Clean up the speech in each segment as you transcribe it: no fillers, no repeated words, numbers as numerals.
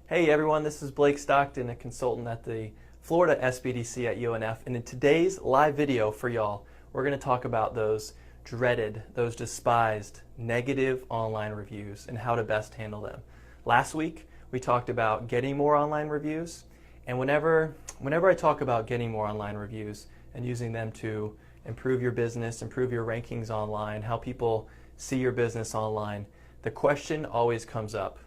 Hey everyone, this is Blake Stockton, a consultant at the Florida SBDC at UNF, and in today's live video for y'all, we're going to talk about those dreaded, those despised negative online reviews and how to best handle them. Last week, we talked about getting more online reviews, and whenever I talk about getting more online reviews and using them to improve your business, improve your rankings online, how people see your business online, the question always comes up,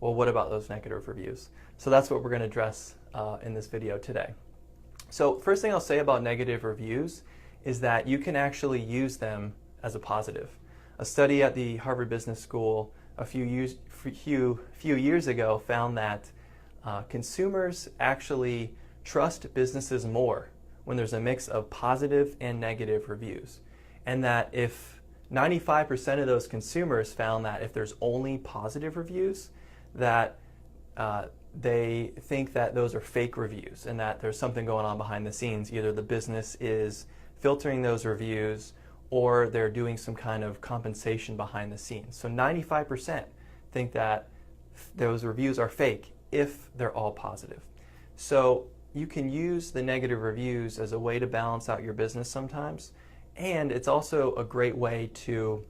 well, what about those negative reviews? So that's what we're going to address in this video today. So first thing I'll say about negative reviews is that you can actually use them as a positive. A study at the Harvard Business School a few years ago found that consumers actually trust businesses more when there's a mix of positive and negative reviews. And that if 95% of those consumers found that if there's only positive reviews, that they think that those are fake reviews and that there's something going on behind the scenes. Either the business is filtering those reviews or they're doing some kind of compensation behind the scenes. So 95% think that those reviews are fake if they're all positive. So you can use the negative reviews as a way to balance out your business sometimes, and it's also a great way to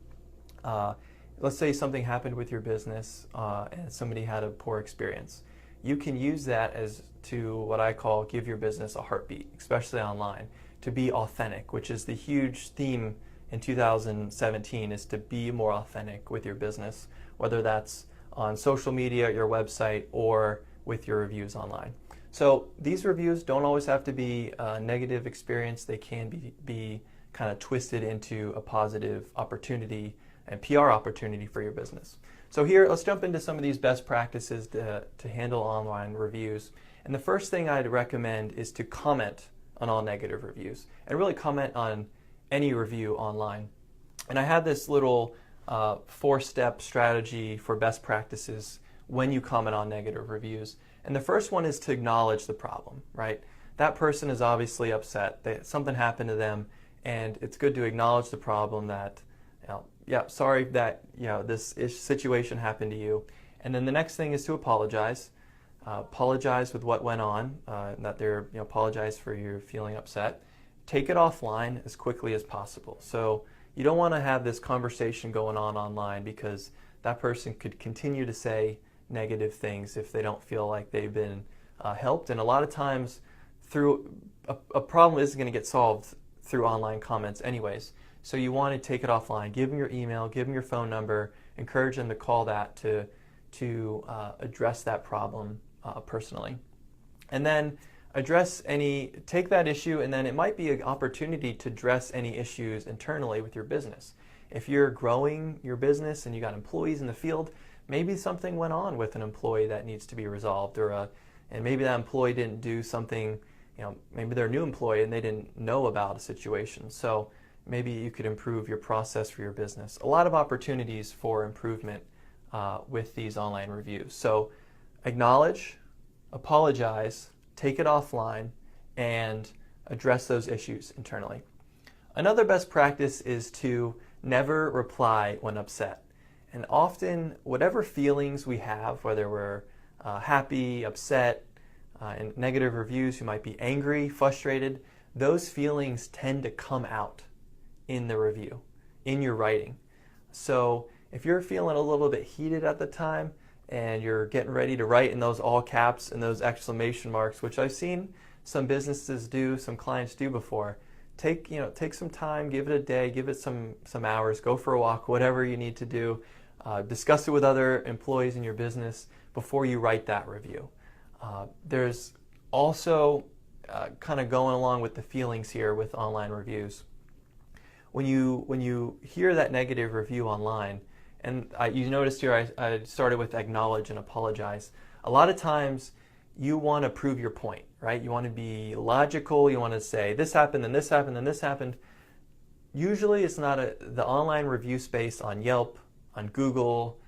let's say something happened with your business and somebody had a poor experience. You can use that as to what I call give your business a heartbeat, especially online, to be authentic, which is the huge theme in 2017, is to be more authentic with your business, whether that's on social media, your website, or with your reviews online. So these reviews don't always have to be a negative experience. They can be kind of twisted into a positive opportunity and PR opportunity for your business. So here, let's jump into some of these best practices to handle online reviews. And the first thing I'd recommend is to comment on all negative reviews and really comment on any review online. And I have this little 4-step strategy for best practices when you comment on negative reviews. And the first one is to acknowledge the problem, right? That person is obviously upset that something happened to them, and it's good to acknowledge the problem that, yeah, sorry that this situation happened to you. And then the next thing is to apologize. Apologize with what went on, that they're apologize for your feeling upset. Take it offline as quickly as possible. So you don't want to have this conversation going on online, because that person could continue to say negative things if they don't feel like they've been helped. And a lot of times, through a problem isn't going to get solved through online comments anyways. So you want to take it offline. Give them your email, give them your phone number, encourage them to call that to address that problem personally. And then take that issue, and then it might be an opportunity to address any issues internally with your business. If you're growing your business and you got employees in the field, maybe something went on with an employee that needs to be resolved, and maybe that employee didn't do something, maybe they're a new employee and they didn't know about a situation. So maybe you could improve your process for your business. A lot of opportunities for improvement with these online reviews. So acknowledge, apologize, take it offline, and address those issues internally. Another best practice is to never reply when upset. And often, whatever feelings we have, whether we're happy, upset, in negative reviews, you might be angry, frustrated, those feelings tend to come out in the review, in your writing. So if you're feeling a little bit heated at the time and you're getting ready to write in those all caps and those exclamation marks, which I've seen some businesses do, some clients do before, take some time, give it a day, give it some hours, go for a walk, whatever you need to do. Discuss it with other employees in your business before you write that review. There's also kind of going along with the feelings here with online reviews. When you hear that negative review online, and you noticed here I started with acknowledge and apologize. A lot of times you want to prove your point, right? You want to be logical. You want to say this happened, and this happened, and this happened. Usually it's not the online review space on Yelp, on Google,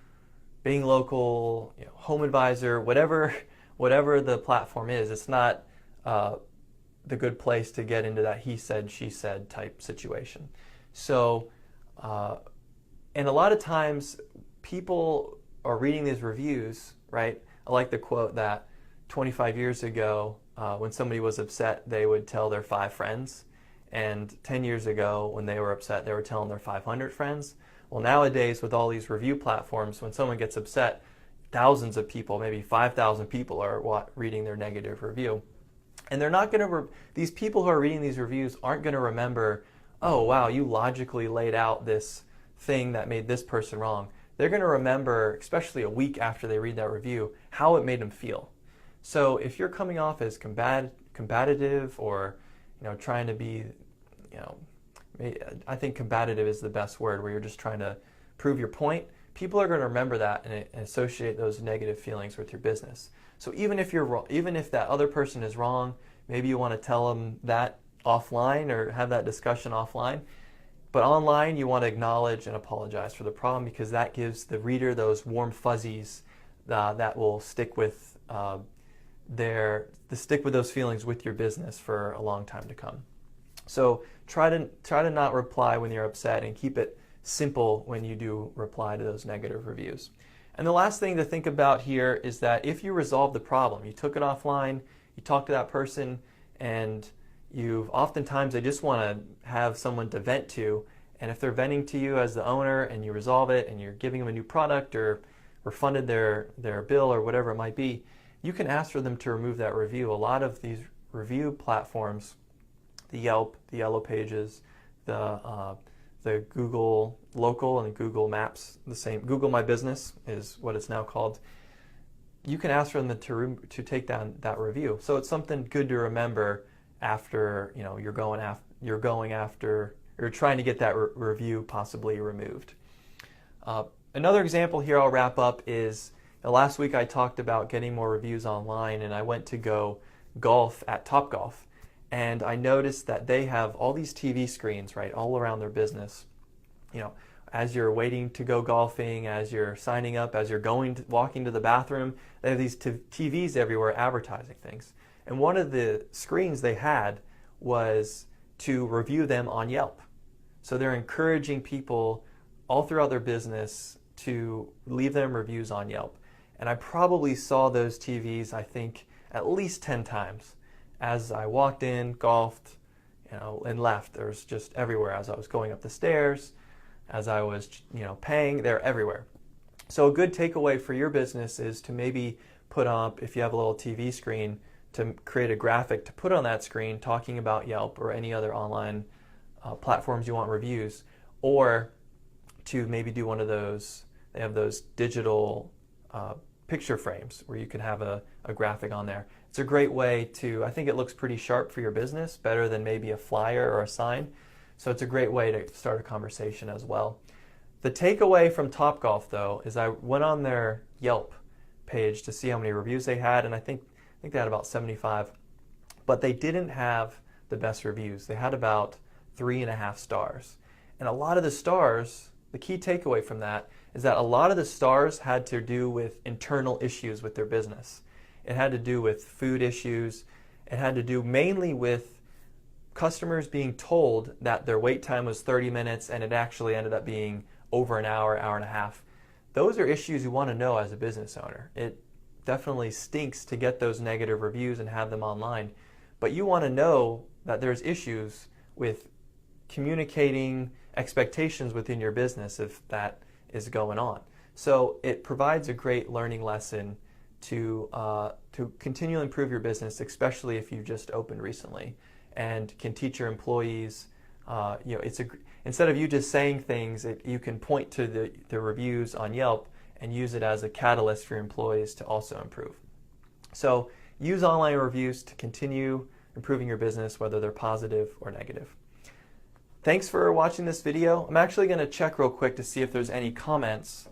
Being Local, Home Advisor, whatever the platform is. It's not the good place to get into that he said, she said type situation. So, and a lot of times people are reading these reviews, right? I like the quote that 25 years ago, when somebody was upset, they would tell their 5 friends. And 10 years ago, when they were upset, they were telling their 500 friends. Well, nowadays, with all these review platforms, when someone gets upset, thousands of people, maybe 5,000 people are reading their negative review. And they're not going to, these people who are reading these reviews aren't going to remember, oh, wow, you logically laid out this thing that made this person wrong. They're going to remember, especially a week after they read that review, how it made them feel. So if you're coming off as combative or trying to be, I think combative is the best word, where you're just trying to prove your point, people are going to remember that and associate those negative feelings with your business. So even if you're wrong, even if that other person is wrong, maybe you want to tell them that offline or have that discussion offline. But online, you want to acknowledge and apologize for the problem, because that gives the reader those warm fuzzies that will stick with stick with those feelings with your business for a long time to come. So try to not reply when you're upset, and keep it simple when you do reply to those negative reviews. And the last thing to think about here is that if you resolve the problem, you took it offline, you talked to that person, and oftentimes they just want to have someone to vent to, and if they're venting to you as the owner and you resolve it and you're giving them a new product or refunded their bill or whatever it might be, you can ask for them to remove that review. A lot of these review platforms, the Yelp, the Yellow Pages, the Google Local and Google Maps, the same, Google My Business is what it's now called. You can ask for them to take down that review. So it's something good to remember after you're trying to get that review possibly removed. Another example here I'll wrap up is, last week I talked about getting more reviews online, and I went to go golf at Topgolf, and I noticed that they have all these TV screens right all around their business. As you're waiting to go golfing, as you're signing up, as you're walking to the bathroom, they have these TVs everywhere advertising things. And one of the screens they had was to review them on Yelp. So they're encouraging people all throughout their business to leave them reviews on Yelp. And I probably saw those TVs, I think, at least 10 times. As I walked in, golfed, and left. There's just everywhere. As I was going up the stairs, as I was, paying, they're everywhere. So a good takeaway for your business is to maybe put up, if you have a little TV screen, to create a graphic to put on that screen talking about Yelp or any other online platforms you want reviews, or to maybe do one of those, they have those digital picture frames where you can have a graphic on there. It's a great way to, I think it looks pretty sharp for your business, better than maybe a flyer or a sign. So it's a great way to start a conversation as well. The takeaway from Topgolf, though, is I went on their Yelp page to see how many reviews they had, and I think they had about 75, but they didn't have the best reviews. They had about 3.5 stars. And a lot of the stars, the key takeaway from that is that a lot of the stars had to do with internal issues with their business. It had to do with food issues. It had to do mainly with customers being told that their wait time was 30 minutes and it actually ended up being over an hour, hour and a half. Those are issues you want to know as a business owner. It definitely stinks to get those negative reviews and have them online, but you want to know that there's issues with communicating expectations within your business if that is going on. So it provides a great learning lesson to continually improve your business, especially if you just opened recently, and can teach your employees. Instead of you just saying things, you can point to the reviews on Yelp and use it as a catalyst for your employees to also improve. So use online reviews to continue improving your business, whether they're positive or negative. Thanks for watching this video. I'm actually going to check real quick to see if there's any comments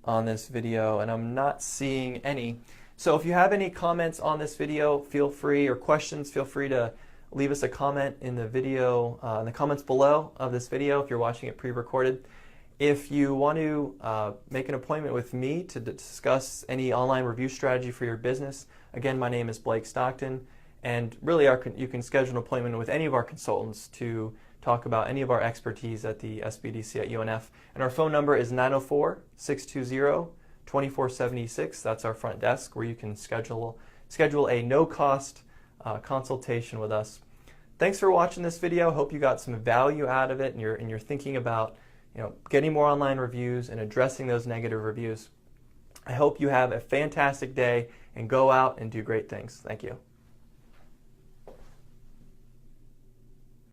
on this video, and I'm not seeing any. So if you have any comments on this video, feel free, or questions, feel free to leave us a comment in the video, in the comments below of this video if you're watching it pre-recorded. If you want to make an appointment with me to discuss any online review strategy for your business, again, my name is Blake Stockton, and really you can schedule an appointment with any of our consultants to talk about any of our expertise at the SBDC at UNF. And our phone number is 904-620-24 2476. That's our front desk where you can schedule a no-cost consultation with us. Thanks for watching this video. Hope you got some value out of it, and you're thinking about getting more online reviews and addressing those negative reviews. I hope you have a fantastic day and go out and do great things. Thank you.